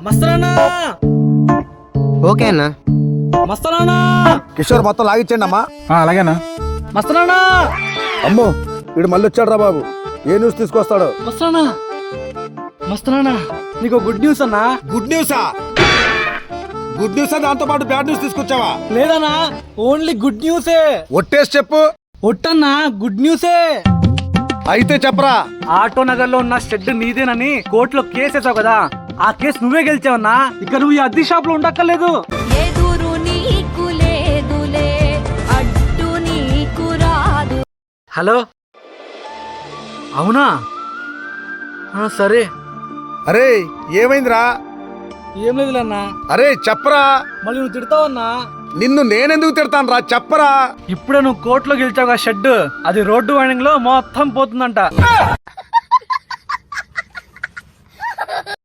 మస్తరానా okay అన్న. మస్తరానా కిషోర్ మొత్తం లాగిచ్చండి అమ్మా. అలాగేనా. మస్తరానా అమ్మో వీడు మళ్ళీ వచ్చాడు రా బాబు. ఏ న్యూస్ తీసుకొస్తాడు? మస్తరానా మస్తరానా నీకు గుడ్ న్యూస్ అన్నా. గుడ్ న్యూసా? గుడ్ న్యూసా దాంతో పాటు బ్యాడ్ న్యూస్ తీసుకొచ్చావా? లేదన్నా, ఓన్లీ గుడ్ న్యూసే. ఒట్టేసి చెప్పు. ఒట్టన్నా గుడ్ న్యూసే. అయితే చెప్పరా. ఆటో నగర్ లో ఉన్న షెడ్ నీదేనని కోర్టులో కేసేసావు కదా, ఆ కేసు నువ్వే గెలిచావన్నా. ఇక నువ్వు ఈ అద్దె షాప్ లో ఉండక్కర్లేదు. హలో, అవునా? సరే. అరే ఏమైందిరా? ఏం లేదులేన్నా. అరే చెప్పరా. మళ్ళీ నువ్వు తిడతావన్నా. నిన్ను నేనెందుకు తిడతాను రా, చెప్పరా. ఇప్పుడే నువ్వు కోర్టులో గెలిచావు షెడ్, అది రోడ్డు వైండింగ్ లో మొత్తం పోతుందంట.